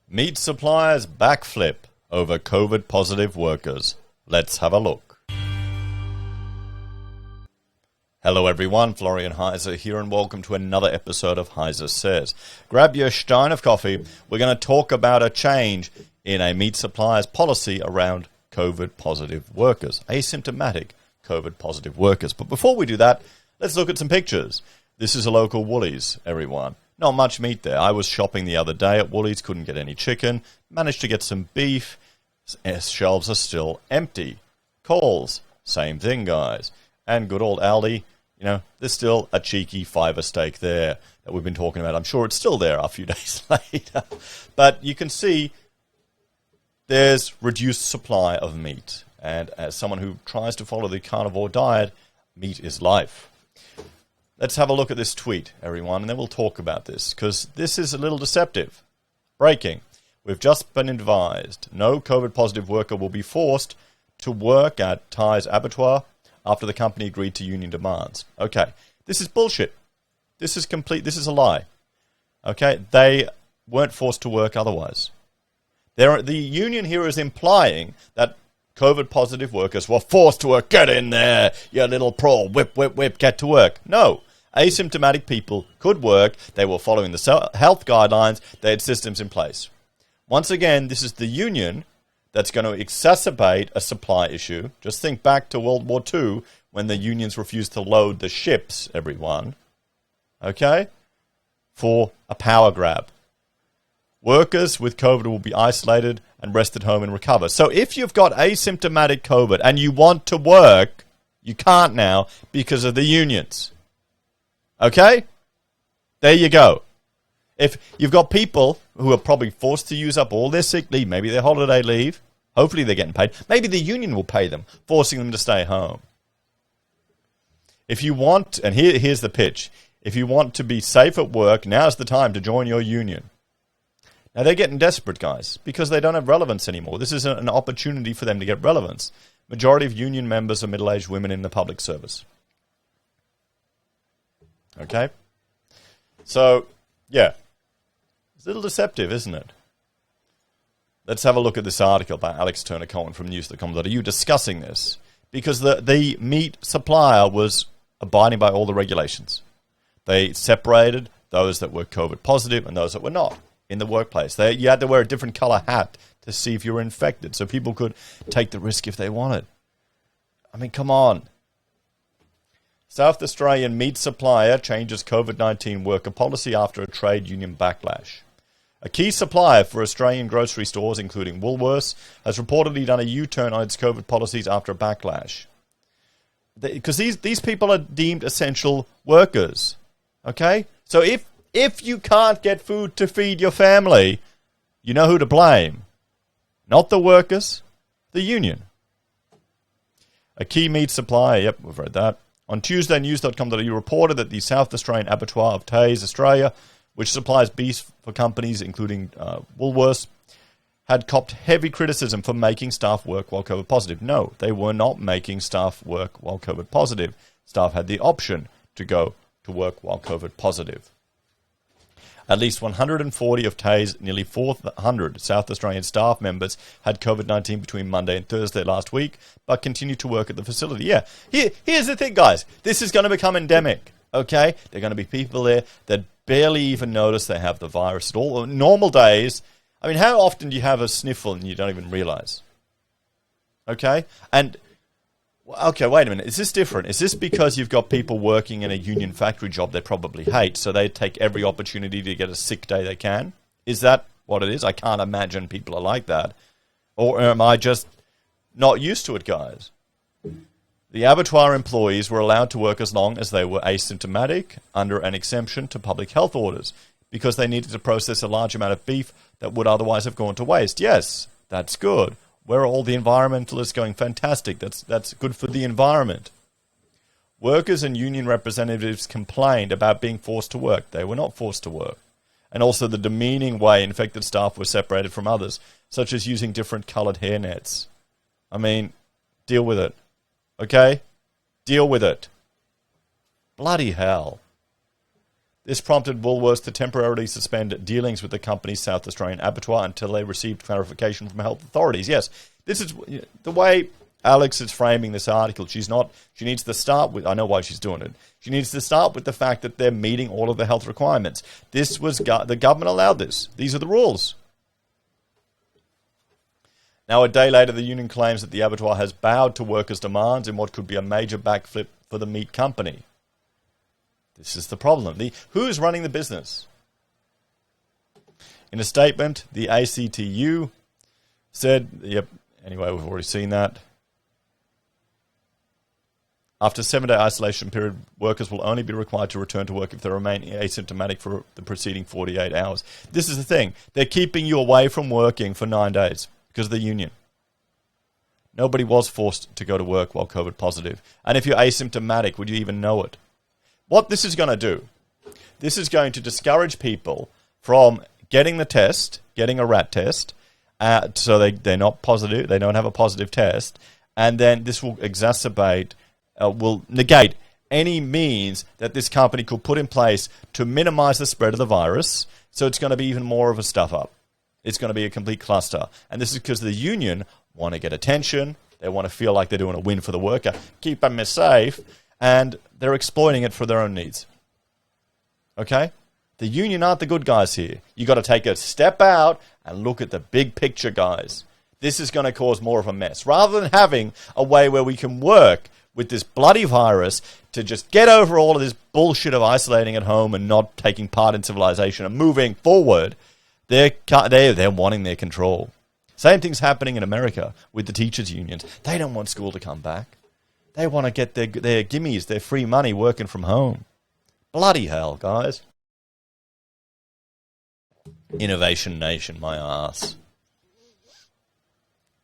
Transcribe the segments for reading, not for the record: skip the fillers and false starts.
Meat suppliers backflip over COVID-positive workers. Let's have a look. Hello everyone, Florian.heise here, and welcome to another episode of HeiseSays. Grab your stein of coffee. We're going to talk about a change in a meat supplier's policy around COVID-positive workers, asymptomatic COVID-positive workers. But before we do that, let's look at some pictures. This is a local Woolies, everyone. Not much meat there. I was shopping the other day at Woolies, couldn't get any chicken, managed to get some beef. Shelves are still empty. Coles, same thing, guys. And good old Aldi, there's still a cheeky $5 steak there that we've been talking about. I'm sure it's still there a few days later. But you can see there's reduced supply of meat. And as someone who tries to follow the carnivore diet, meat is life. Let's have a look at this tweet, everyone, and then we'll talk about this, because this is a little deceptive. Breaking. We've just been advised no COVID-positive worker will be forced to work at Heise Abattoir after the company agreed to union demands. Okay, this is bullshit. This is a lie. Okay, they weren't forced to work otherwise. The union here is implying that COVID-positive workers were forced to work. Get in there, you little prawn, whip, whip, whip, get to work. No. Asymptomatic people could work. They were following the health guidelines. They had systems in place. Once again, this is the union that's going to exacerbate a supply issue. Just think back to World War II when the unions refused to load the ships, everyone. Okay? For a power grab. Workers with COVID will be isolated and rest at home and recover. So if you've got asymptomatic COVID and you want to work, you can't now because of the unions. Okay? There you go. If you've got people who are probably forced to use up all their sick leave, maybe their holiday leave, hopefully they're getting paid. Maybe the union will pay them, forcing them to stay home. If you want, and here's the pitch, if you want to be safe at work, now's the time to join your union. Now they're getting desperate, guys, because they don't have relevance anymore. This is an opportunity for them to get relevance. Majority of union members are middle-aged women in the public service. Okay? So, yeah. It's a little deceptive, isn't it? Let's have a look at this article by Alex Turner-Cohen from news.com.au discussing this. Because the meat supplier was abiding by all the regulations. They separated those that were COVID positive and those that were not in the workplace. You had to wear a different color hat to see if you were infected, so people could take the risk if they wanted. I mean, come on. South Australian meat supplier changes COVID-19 worker policy after a trade union backlash. A key supplier for Australian grocery stores, including Woolworths, has reportedly done a U-turn on its COVID policies after a backlash. Because these people are deemed essential workers. Okay? So if you can't get food to feed your family, you know who to blame. Not the workers, the union. A key meat supplier, yep, we've read that. On Tuesday, news.com.au reported that the South Australian Abattoir of Heise, Australia, which supplies beef for companies including Woolworths, had copped heavy criticism for making staff work while COVID positive. No, they were not making staff work while COVID positive. Staff had the option to go to work while COVID positive. At least 140 of Tay's nearly 400 South Australian staff members had COVID-19 between Monday and Thursday last week, but continued to work at the facility. Yeah, here's the thing, guys. This is going to become endemic, okay? There are going to be people there that barely even notice they have the virus at all. On normal days, I mean, how often do you have a sniffle and you don't even realize? Okay? And okay, wait a minute. Is this different? Is this because you've got people working in a union factory job they probably hate, so they take every opportunity to get a sick day they can? Is that what it is? I can't imagine people are like that. Or am I just not used to it, guys? The abattoir employees were allowed to work as long as they were asymptomatic under an exemption to public health orders because they needed to process a large amount of beef that would otherwise have gone to waste. Yes, that's good. Where are all the environmentalists going? Fantastic. That's good for the environment. Workers and union representatives complained about being forced to work. They were not forced to work. And also the demeaning way infected staff were separated from others, such as using different colored hairnets. I mean, deal with it. Okay? Deal with it. Bloody hell. This prompted Woolworths to temporarily suspend dealings with the company's South Australian abattoir until they received clarification from health authorities. Yes, this is the way Alex is framing this article. She needs to start with, I know why she's doing it. She needs to start with the fact that they're meeting all of the health requirements. The government allowed this. These are the rules. Now, a day later, the union claims that the abattoir has bowed to workers' demands in what could be a major backflip for the meat company. This is the problem. Who is running the business? In a statement, the ACTU said, yep, anyway, we've already seen that. After a 7-day isolation period, workers will only be required to return to work if they remain asymptomatic for the preceding 48 hours. This is the thing. They're keeping you away from working for 9 days because of the union. Nobody was forced to go to work while COVID positive. And if you're asymptomatic, would you even know it? What this is going to do, this is going to discourage people from getting the test, getting a rat test, so they're not positive, they don't have a positive test, and then this will exacerbate, will negate any means that this company could put in place to minimize the spread of the virus, so it's going to be even more of a stuff-up. It's going to be a complete cluster. And this is because the union want to get attention, they want to feel like they're doing a win for the worker, keep them safe, and they're exploiting it for their own needs. Okay? The union aren't the good guys here. You got to take a step out and look at the big picture, guys. This is going to cause more of a mess. Rather than having a way where we can work with this bloody virus to just get over all of this bullshit of isolating at home and not taking part in civilization and moving forward, they're wanting their control. Same thing's happening in America with the teachers' unions. They don't want school to come back. They want to get their gimmies, their free money working from home. Bloody hell, guys. Innovation nation, my ass.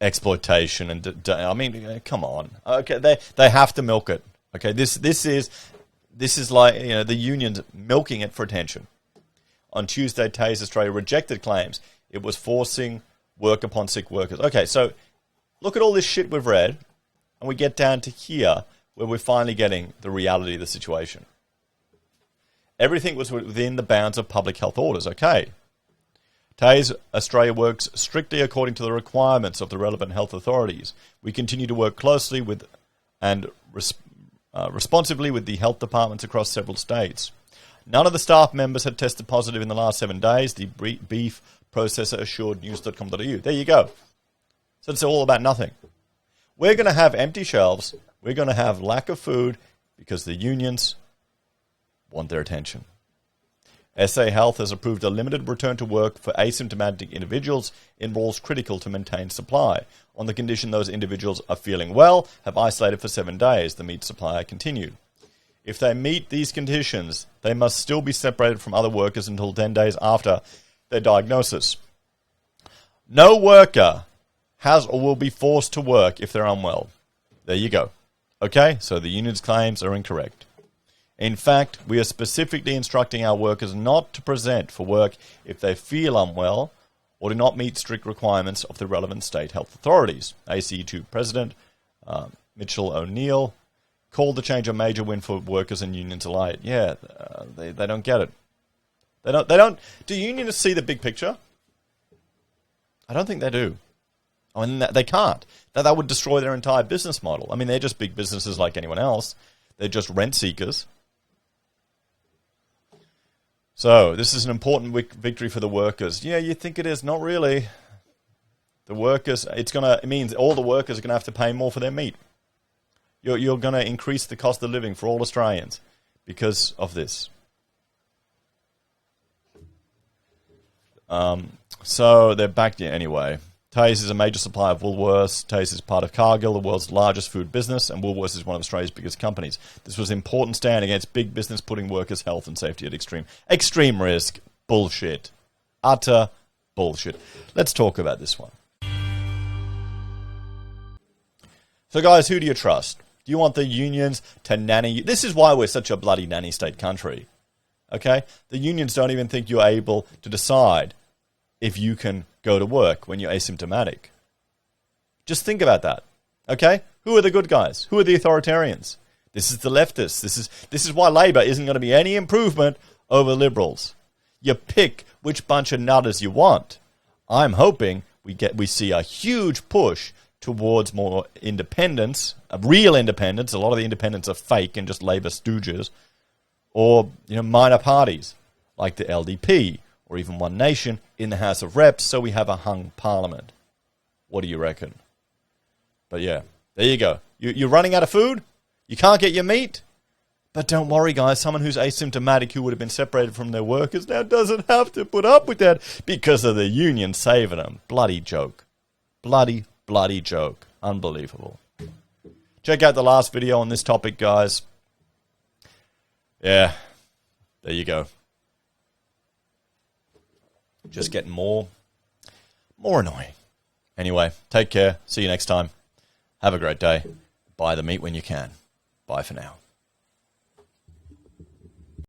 Exploitation and I mean, come on. Okay, they have to milk it. Okay, this is like, you know, the unions milking it for attention. On Tuesday, Heise Australia rejected claims it was forcing work upon sick workers. Okay, so look at all this shit we've read. And we get down to here, where we're finally getting the reality of the situation. Everything was within the bounds of public health orders, okay. Heise Australia works strictly according to the requirements of the relevant health authorities. We continue to work closely with and responsively with the health departments across several states. None of the staff members had tested positive in the last 7 days, the beef processor assured news.com.au. There you go. So it's all about nothing. We're going to have empty shelves. We're going to have lack of food because the unions want their attention. SA Health has approved a limited return to work for asymptomatic individuals in roles critical to maintain supply, on the condition those individuals are feeling well, have isolated for 7 days, the meat supplier continued. If they meet these conditions, they must still be separated from other workers until 10 days after their diagnosis. No worker has or will be forced to work if they're unwell. There you go. Okay, so the union's claims are incorrect. In fact, we are specifically instructing our workers not to present for work if they feel unwell or do not meet strict requirements of the relevant state health authorities. ACTU President Mitchell O'Neill called the change a major win for workers and unions alike. Yeah, they don't get it. They don't. Do unionists see the big picture? I don't think they do. I mean, they can't. That would destroy their entire business model. I mean, they're just big businesses like anyone else. They're just rent seekers. So, this is an important victory for the workers. Yeah, you think it is. Not really. The workers, it means all the workers are going to have to pay more for their meat. You're going to increase the cost of living for all Australians because of this. So, they're back there anyway. Heise is a major supplier of Woolworths. Heise is part of Cargill, the world's largest food business, and Woolworths is one of Australia's biggest companies. This was an important stand against big business putting workers' health and safety at extreme risk. Bullshit. Utter bullshit. Let's talk about this one. So, guys, who do you trust? Do you want the unions to nanny you? This is why we're such a bloody nanny state country. Okay? The unions don't even think you're able to decide if you can go to work when you're asymptomatic. Just think about that. Okay? Who are the good guys? Who are the authoritarians? This is the leftists. This is why Labor isn't going to be any improvement over liberals. You pick which bunch of nutters you want. I'm hoping we see a huge push towards more independence, real independence. A lot of the independents are fake and just Labour stooges, or minor parties like the LDP or even One Nation in the House of Reps, so we have a hung parliament. What do you reckon? But yeah, there you go. You're running out of food? You can't get your meat? But don't worry, guys. Someone who's asymptomatic who would have been separated from their workers now doesn't have to put up with that because of the union saving them. Bloody joke. Bloody joke. Unbelievable. Check out the last video on this topic, guys. Yeah, there you go. Just getting more annoying. Anyway, take care. See you next time. Have a great day. Buy the meat when you can. Bye for now.